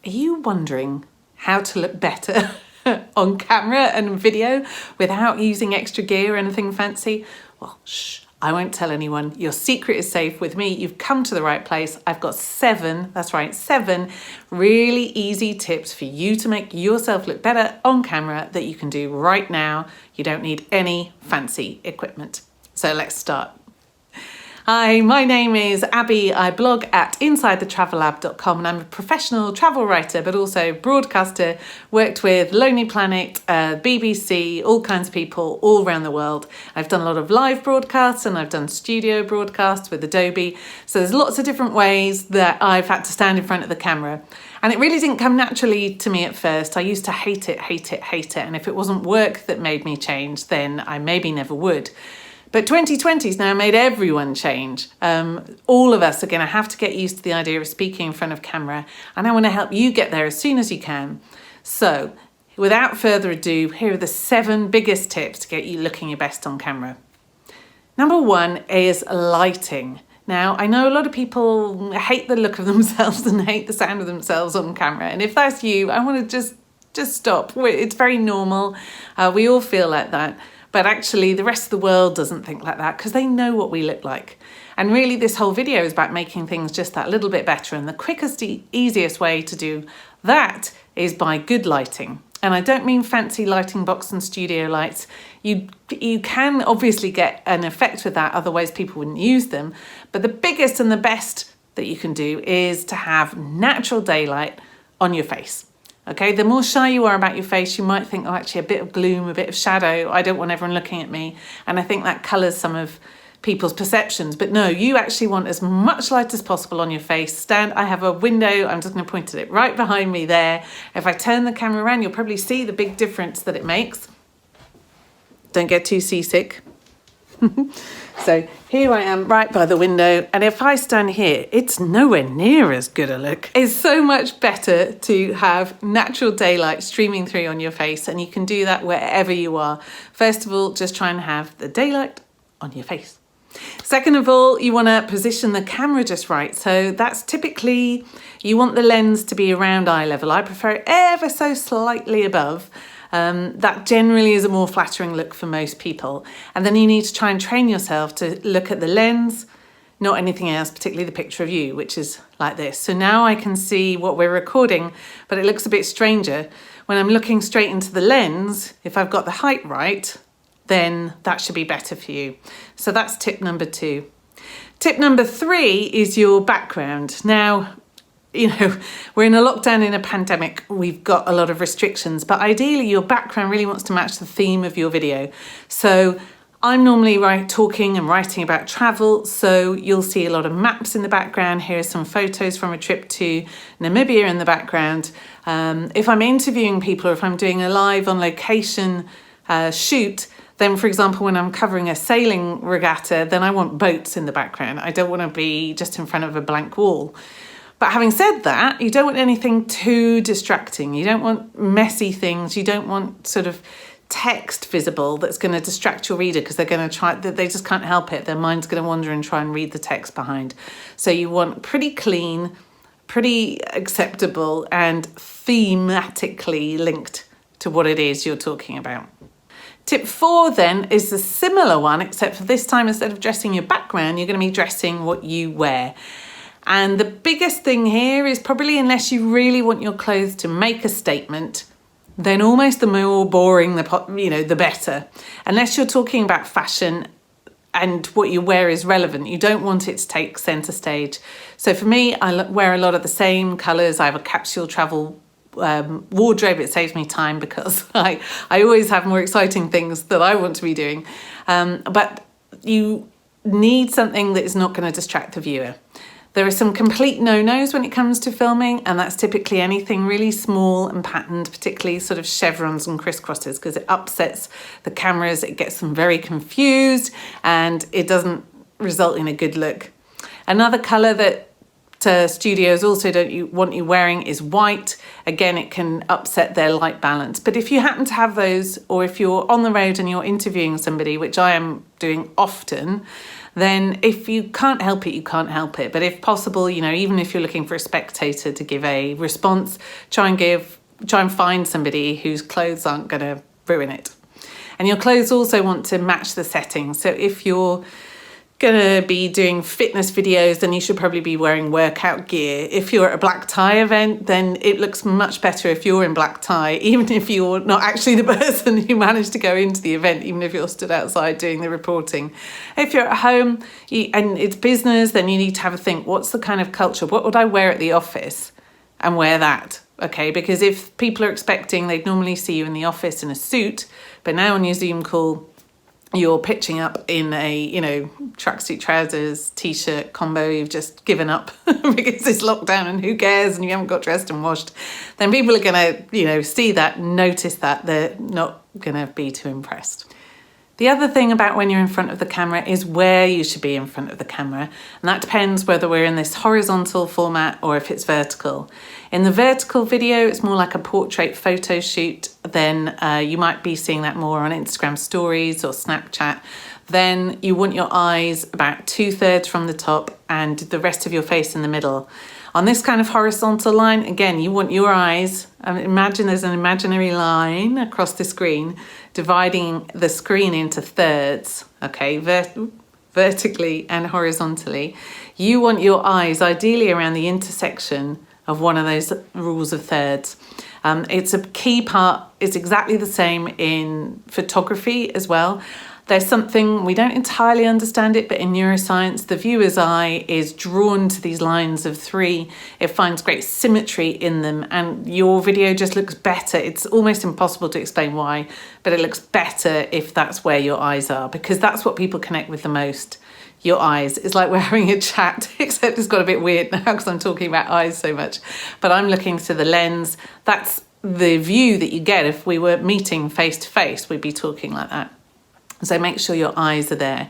Are you wondering how to look better on camera and video without using extra gear or anything fancy? Well, shh, I won't tell anyone. Your secret is safe with me. You've come to the right place. I've got 7 really easy tips for you to make yourself look better on camera that you can do right now. You don't need any fancy equipment. So let's start. Hi, my name is Abby. I blog at InsideTheTravelLab.com and I'm a professional travel writer, but also broadcaster, worked with Lonely Planet, BBC, all kinds of people all around the world. I've done a lot of live broadcasts and I've done studio broadcasts with Adobe. So there's lots of different ways that I've had to stand in front of the camera. And it really didn't come naturally to me at first. I used to hate it. And if it wasn't work that made me change, then I maybe never would. But 2020's now made everyone change. All of us are going to have to get used to the idea of speaking in front of camera, and I want to help you get there as soon as you can. So, without further ado, here are the 7 biggest tips to get you looking your best on camera. Number 1 is lighting. Now, I know a lot of people hate the look of themselves and hate the sound of themselves on camera, and if that's you, I want to just stop. It's very normal. We all feel like that. But actually, the rest of the world doesn't think like that because they know what we look like. And really, this whole video is about making things just that little bit better. And the quickest, easiest way to do that is by good lighting. And I don't mean fancy lighting box and studio lights. You can obviously get an effect with that, otherwise people wouldn't use them. But the biggest and the best that you can do is to have natural daylight on your face. Okay, the more shy you are about your face, you might think, oh, actually a bit of gloom, a bit of shadow. I don't want everyone looking at me. And I think that colours some of people's perceptions. But no, you actually want as much light as possible on your face. I have a window. I'm just going to point at it right behind me there. If I turn the camera around, you'll probably see the big difference that it makes. Don't get too seasick. So here I am right by the window, and if I stand here, it's nowhere near as good a look. It's so much better to have natural daylight streaming through on your face, and you can do that wherever you are. First of all, just try and have the daylight on your face. Second of all, you want to position the camera just right. So that's typically, you want the lens to be around eye level. I prefer it ever so slightly above. That generally is a more flattering look for most people. And then you need to try and train yourself to look at the lens, not anything else, particularly the picture of you, which is like this. So now I can see what we're recording, but it looks a bit stranger. When I'm looking straight into the lens, if I've got the height right, then that should be better for you. So that's tip number 2. Tip number 3 is your background. Now, you know, we're in a lockdown, in a pandemic, we've got a lot of restrictions, but ideally your background really wants to match the theme of your video. So I'm normally talking and writing about travel, so you'll see a lot of maps in the background. Here are some photos from a trip to Namibia in the background. If I'm interviewing people or if I'm doing a live on location shoot, then for example, when I'm covering a sailing regatta, then I want boats in the background. I don't want to be just in front of a blank wall. But having said that, you don't want anything too distracting. You don't want messy things. You don't want sort of text visible that's going to distract your reader because they just can't help it. Their mind's going to wander and try and read the text behind. So you want pretty clean, pretty acceptable and thematically linked to what it is you're talking about. Tip 4 then is a similar one, except for this time instead of dressing your background, you're going to be dressing what you wear. And the biggest thing here is probably, unless you really want your clothes to make a statement, then almost the more boring the better. Unless you're talking about fashion and what you wear is relevant, you don't want it to take centre stage. So for me, I wear a lot of the same colours. I have a capsule travel wardrobe. It saves me time because I always have more exciting things that I want to be doing. But you need something that is not going to distract the viewer. There are some complete no-nos when it comes to filming, and that's typically anything really small and patterned, particularly sort of chevrons and crisscrosses, because it upsets the cameras, it gets them very confused, and it doesn't result in a good look. Another colour that studios also don't want you wearing is white. Again, it can upset their light balance. But if you happen to have those, or if you're on the road and you're interviewing somebody, which I am doing often, then if you can't help it, you can't help it. But if possible, you know, even if you're looking for a spectator to give a response, try and find somebody whose clothes aren't going to ruin it. And your clothes also want to match the setting. So if you're going to be doing fitness videos, then you should probably be wearing workout gear. If you're at a black tie event, then it looks much better if you're in black tie, even if you're not actually the person who managed to go into the event, even if you're stood outside doing the reporting. If you're at home and it's business, then you need to have a think, what's the kind of culture? What would I wear at the office? And wear that, okay? Because if people are expecting, they'd normally see you in the office in a suit, but now on your Zoom call, you're pitching up in a, you know, tracksuit trousers, t-shirt combo, you've just given up because it's lockdown and who cares, and you haven't got dressed and washed, then people are going to, you know, see that, notice that, they're not going to be too impressed. The other thing about when you're in front of the camera is where you should be in front of the camera. And that depends whether we're in this horizontal format or if it's vertical. In the vertical video, it's more like a portrait photo shoot. Then you might be seeing that more on Instagram stories or Snapchat. Then you want your eyes about 2/3 from the top and the rest of your face in the middle. On this kind of horizontal line, again, you want your eyes, imagine there's an imaginary line across the screen, dividing the screen into thirds, okay, vertically and horizontally. You want your eyes ideally around the intersection of one of those rules of thirds. It's a key part, it's exactly the same in photography as well. There's something, we don't entirely understand it, but in neuroscience, the viewer's eye is drawn to these lines of 3. It finds great symmetry in them, and your video just looks better. It's almost impossible to explain why, but it looks better if that's where your eyes are, because that's what people connect with the most. Your eyes. It's like we're having a chat, except it's got a bit weird now because I'm talking about eyes so much. But I'm looking through the lens. That's the view that you get. If we were meeting face to face, we'd be talking like that. So make sure your eyes are there.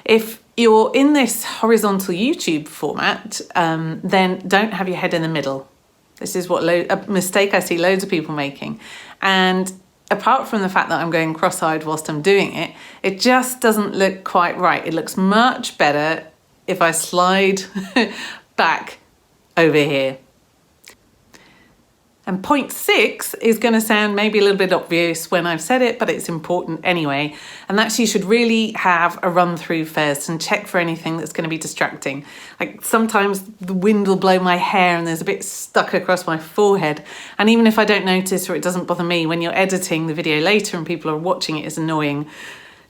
If you're in this horizontal YouTube format, then don't have your head in the middle. This is what a mistake I see loads of people making. And apart from the fact that I'm going cross-eyed whilst I'm doing it, it just doesn't look quite right. It looks much better if I slide back over here. And point 6 is going to sound maybe a little bit obvious when I've said it, but it's important anyway. And that's you should really have a run through first and check for anything that's going to be distracting. Like sometimes the wind will blow my hair and there's a bit stuck across my forehead. And even if I don't notice or it doesn't bother me, when you're editing the video later and people are watching it, it's annoying.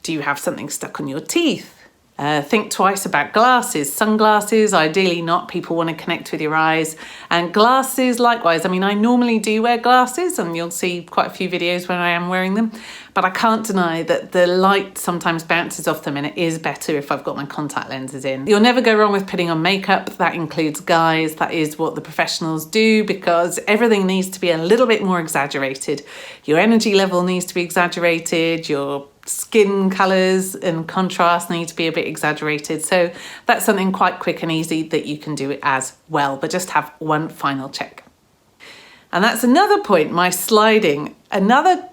Do you have something stuck on your teeth? Think twice about glasses. Sunglasses, ideally not. People want to connect with your eyes. And glasses, likewise. I mean, I normally do wear glasses, and you'll see quite a few videos when I am wearing them. But I can't deny that the light sometimes bounces off them, and it is better if I've got my contact lenses in. You'll never go wrong with putting on makeup. That includes guys. That is what the professionals do, because everything needs to be a little bit more exaggerated. Your energy level needs to be exaggerated. Your skin colours and contrast need to be a bit exaggerated. So that's something quite quick and easy that you can do it as well, but just have one final check. And that's another point, my sliding. Another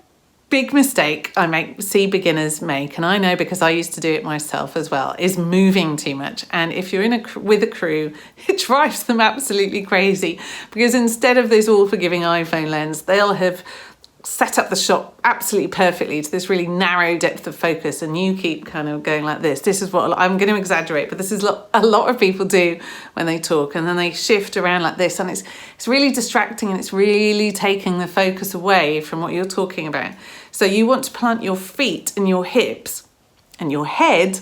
big mistake I see beginners make, and I know because I used to do it myself as well, is moving too much. And if you're with a crew, it drives them absolutely crazy, because instead of this all-forgiving iPhone lens, they'll have set up the shot absolutely perfectly to this really narrow depth of focus, and you keep kind of going like this. This is what I'm going to exaggerate, but this is a lot of people do when they talk, and then they shift around like this, and it's really distracting, and it's really taking the focus away from what you're talking about. So you want to plant your feet and your hips and your head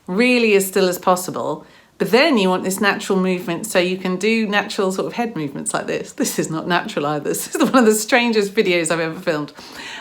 really as still as possible. But then you want this natural movement, so you can do natural sort of head movements like this. This is not natural either. This is one of the strangest videos I've ever filmed.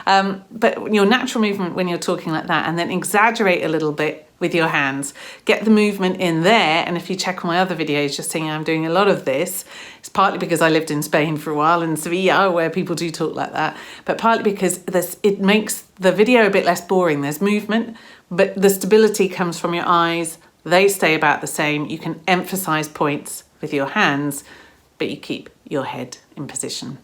But your natural movement when you're talking like that, and then exaggerate a little bit with your hands. Get the movement in there, and if you check on my other videos, you're seeing I'm doing a lot of this. It's partly because I lived in Spain for a while, in Sevilla, where people do talk like that, but partly because it makes the video a bit less boring. There's movement, but the stability comes from your eyes. They stay about the same. You can emphasize points with your hands, but you keep your head in position.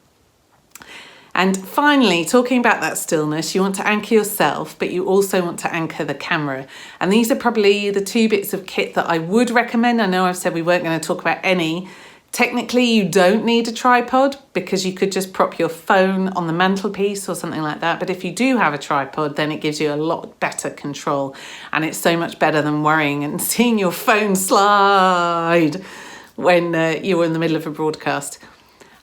And finally, talking about that stillness, you want to anchor yourself, but you also want to anchor the camera. And these are probably the two bits of kit that I would recommend. I know I've said we weren't going to talk about any. Technically, you don't need a tripod because you could just prop your phone on the mantelpiece or something like that. But if you do have a tripod, then it gives you a lot better control. And it's so much better than worrying and seeing your phone slide when you're in the middle of a broadcast.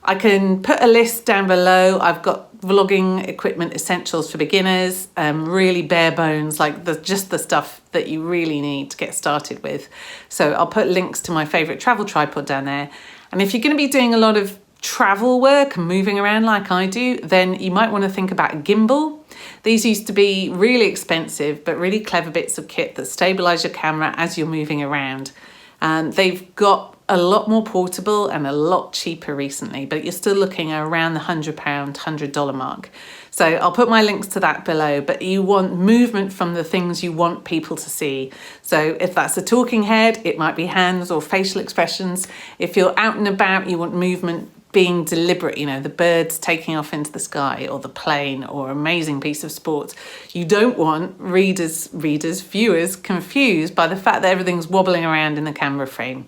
I can put a list down below. I've got vlogging equipment essentials for beginners, really bare bones, like just the stuff that you really need to get started with. So I'll put links to my favourite travel tripod down there. And if you're going to be doing a lot of travel work and moving around like I do, then you might want to think about a gimbal. These used to be really expensive, but really clever bits of kit that stabilise your camera as you're moving around. And they've got a lot more portable and a lot cheaper recently, but you're still looking around the £100, $100 mark. So I'll put my links to that below, but you want movement from the things you want people to see. So if that's a talking head, it might be hands or facial expressions. If you're out and about, you want movement being deliberate, you know, the birds taking off into the sky or the plane or amazing piece of sport. You don't want viewers confused by the fact that everything's wobbling around in the camera frame.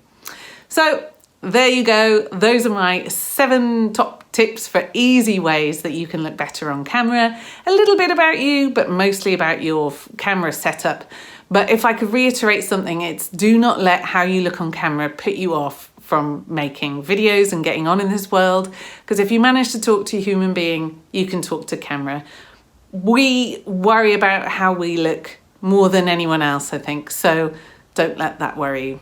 So there you go. Those are my 7 top tips for easy ways that you can look better on camera. A little bit about you, but mostly about your camera setup. But if I could reiterate something, it's do not let how you look on camera put you off from making videos and getting on in this world. Because if you manage to talk to a human being, you can talk to camera. We worry about how we look more than anyone else, I think. So don't let that worry you.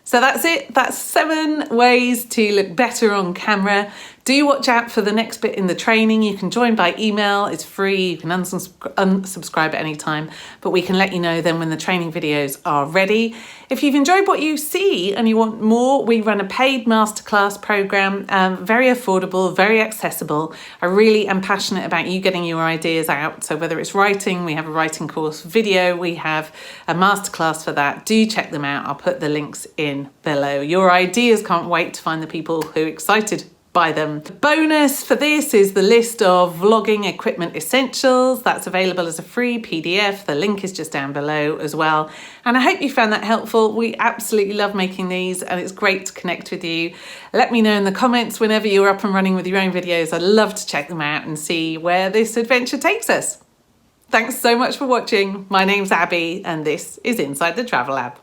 So that's it. That's 7 ways to look better on camera. Do watch out for the next bit in the training. You can join by email. It's free. You can unsubscribe at any time, but we can let you know then when the training videos are ready. If you've enjoyed what you see and you want more, we run a paid masterclass program, very affordable, very accessible. I really am passionate about you getting your ideas out. So whether it's writing, we have a writing course, video, we have a masterclass for that. Do check them out. I'll put the links in below. Your ideas, can't wait to find the people who are excited by them. The bonus for this is the list of vlogging equipment essentials. That's available as a free PDF. The link is just down below as well. And I hope you found that helpful. We absolutely love making these and it's great to connect with you. Let me know in the comments whenever you're up and running with your own videos. I'd love to check them out and see where this adventure takes us. Thanks so much for watching. My name's Abby and this is Inside the Travel Lab.